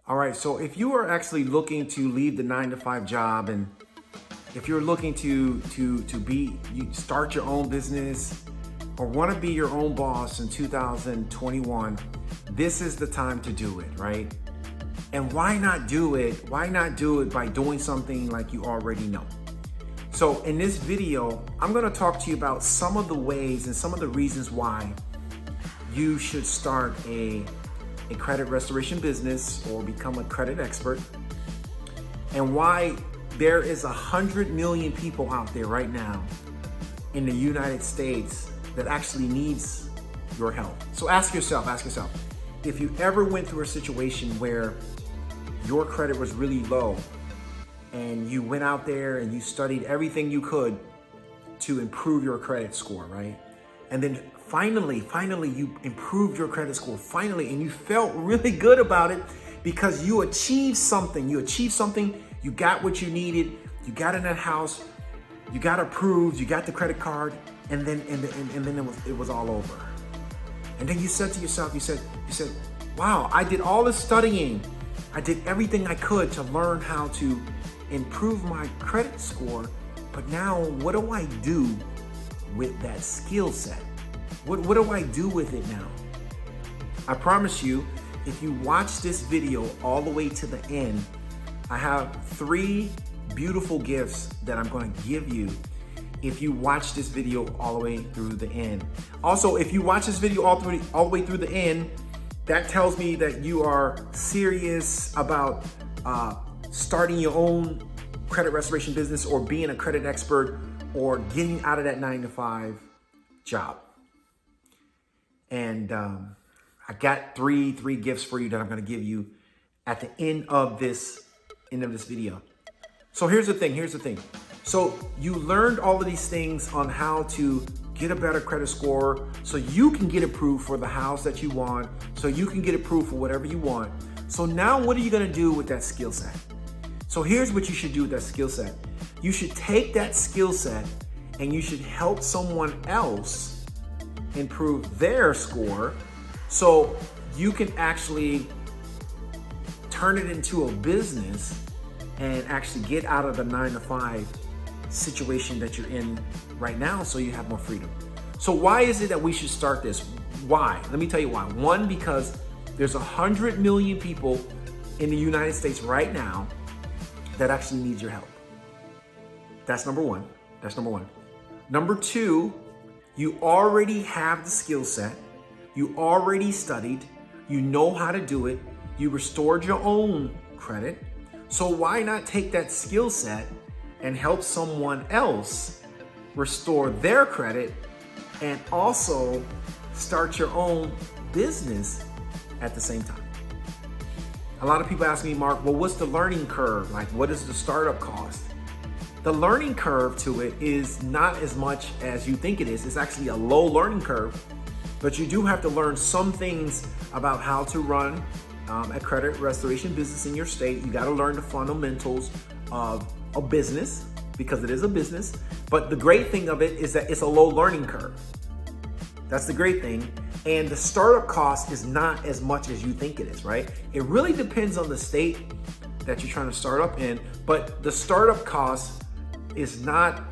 All right, so if you are actually looking to leave the 9-to-5 job, and if you're looking to start your own business or want to be your own boss in 2021, this is the time to do it, right? And why not do it? Why not do it by doing something like you already know? So in this video, I'm going to talk to you about some of the ways and some of the reasons why you should start a credit restoration business or become a credit expert, and why there is 100 million people out there right now in the United States that actually needs your help. So ask yourself, if you ever went through a situation where your credit was really low and you went out there and you studied everything you could to improve your credit score, right? And then finally you improved your credit score, and you felt really good about it because you achieved something. You got what you needed, you got in that house, you got approved, you got the credit card, and then it was all over. And then you said to yourself, you said, wow, I did all this studying. I did everything I could to learn how to improve my credit score, but now what do I do with that skill set? What do I do with it now? I promise you, if you watch this video all the way to the end, I have 3 beautiful gifts that I'm going to give you if you watch this video all the way through the end. Also, if you watch this video all the way through the end, that tells me that you are serious about starting your own credit restoration business or being a credit expert or getting out of that 9-to-5 job. And I got three gifts for you that I'm going to give you at the end of this video. So here's the thing. So you learned all of these things on how to get a better credit score so you can get approved for the house that you want, so you can get approved for whatever you want. So now what are you going to do with that skill set? So here's what you should do with that skill set. You should take that skill set and you should help someone else improve their score so you can actually turn it into a business and actually get out of the 9-to-5 situation that you're in right now so you have more freedom. So why is it that we should start this? Why? Let me tell you why. One, because there's 100 million people in the United States right now that actually need your help. That's number one. Number 2, you already have the skill set. You already studied. You know how to do it. You restored your own credit. So why not take that skill set and help someone else restore their credit and also start your own business at the same time? A lot of people ask me, Mark, well, what's the learning curve? Like, what is the startup cost? The learning curve to it is not as much as you think it is. It's actually a low learning curve, but you do have to learn some things about how to run a credit restoration business in your state. You got to learn the fundamentals of a business because it is a business. But the great thing of it is that it's a low learning curve. That's the great thing. And the startup cost is not as much as you think it is, right? It really depends on the state that you're trying to start up in, but the startup cost is not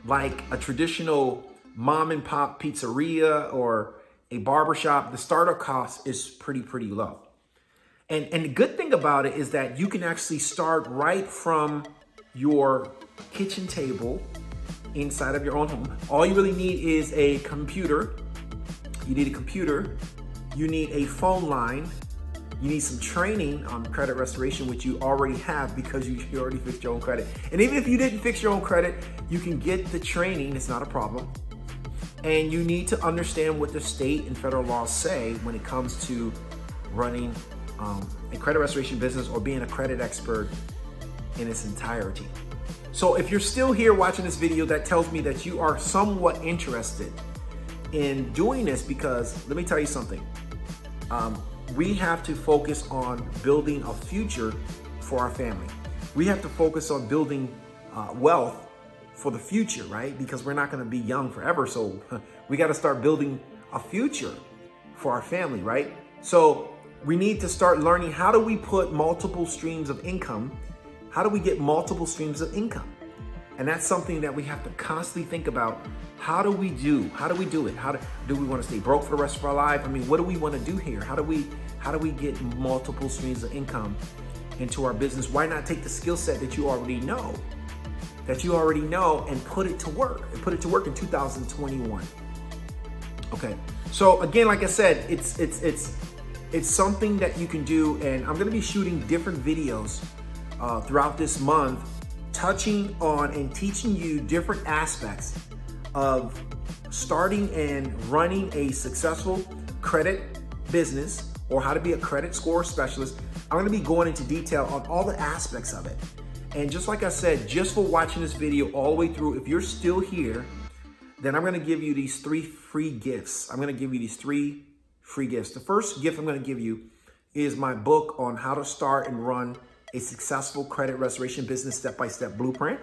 like a traditional mom and pop pizzeria or a barbershop. The startup cost is pretty low. And the good thing about it is that you can actually start right from your kitchen table inside of your own home. All you really need is a computer. You need a computer. You need a phone line. You need some training on credit restoration, which you already have because you already fixed your own credit. And even if you didn't fix your own credit, you can get the training. It's not a problem. And you need to understand what the state and federal laws say when it comes to running a credit restoration business or being a credit expert in its entirety. So if you're still here watching this video, that tells me that you are somewhat interested in doing this, because let me tell you something. We have to focus on building a future for our family. We have to focus on building wealth for the future, right? Because we're not going to be young forever. So we got to start building a future for our family, right? So We need to start learning, how do we put multiple streams of income? How do we get multiple streams of income? And that's something that we have to constantly think about. How do we do it? How do we want to stay broke for the rest of our life? I mean, what do we want to do here? How do we get multiple streams of income into our business? Why not take the skill set that you already know, and put it to work, in 2021. Okay. So again, like I said, it's something that you can do, and I'm going to be shooting different videos throughout this month, touching on and teaching you different aspects of starting and running a successful credit business, or how to be a credit score specialist. I'm going to be going into detail on all the aspects of it. And just like I said, just for watching this video all the way through, if you're still here, then I'm going to give you these 3 free gifts. The first gift I'm going to give you is my book on how to start and run a successful credit restoration business step-by-step blueprint.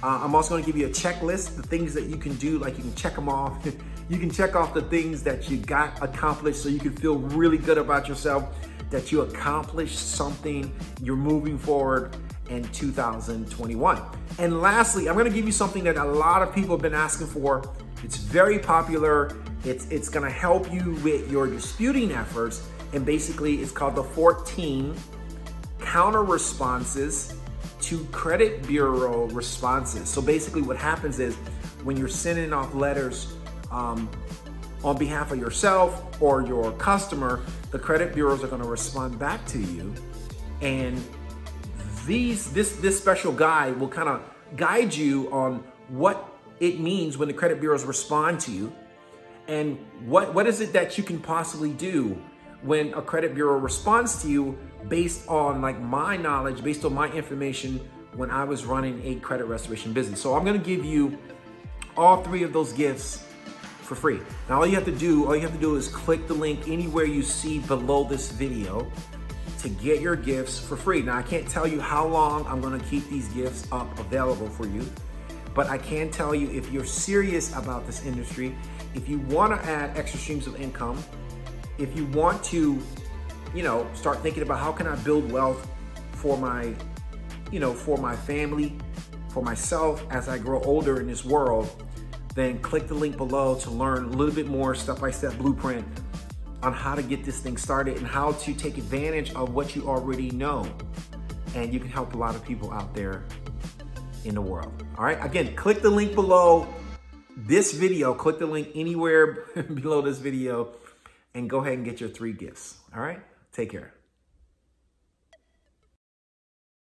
I'm also going to give you a checklist, the things that you can do, like you can check them off. You can check off the things that you got accomplished so you can feel really good about yourself, that you accomplished something, you're moving forward in 2021. And lastly, I'm going to give you something that a lot of people have been asking for. It's very popular. It's going to help you with your disputing efforts. And basically, it's called the 14 counter responses to credit bureau responses. So basically what happens is, when you're sending off letters on behalf of yourself or your customer, the credit bureaus are going to respond back to you. And this special guide will kind of guide you on what it means when the credit bureaus respond to you, and what is it that you can possibly do when a credit bureau responds to you, based on like my knowledge, based on my information when I was running a credit restoration business. So I'm going to give you all 3 of those gifts for free. Now all you have to do is click the link anywhere you see below this video to get your gifts for free. Now I can't tell you how long I'm going to keep these gifts up available for you, but I can tell you, if you're serious about this industry, if you want to add extra streams of income, if you want to, start thinking about how can I build wealth for my, for my family, for myself as I grow older in this world, then click the link below to learn a little bit more step-by-step blueprint on how to get this thing started and how to take advantage of what you already know. And you can help a lot of people out there in the world. All right, again, click the link below this video, click the link anywhere below this video, and go ahead and get your 3 gifts. All right, take care.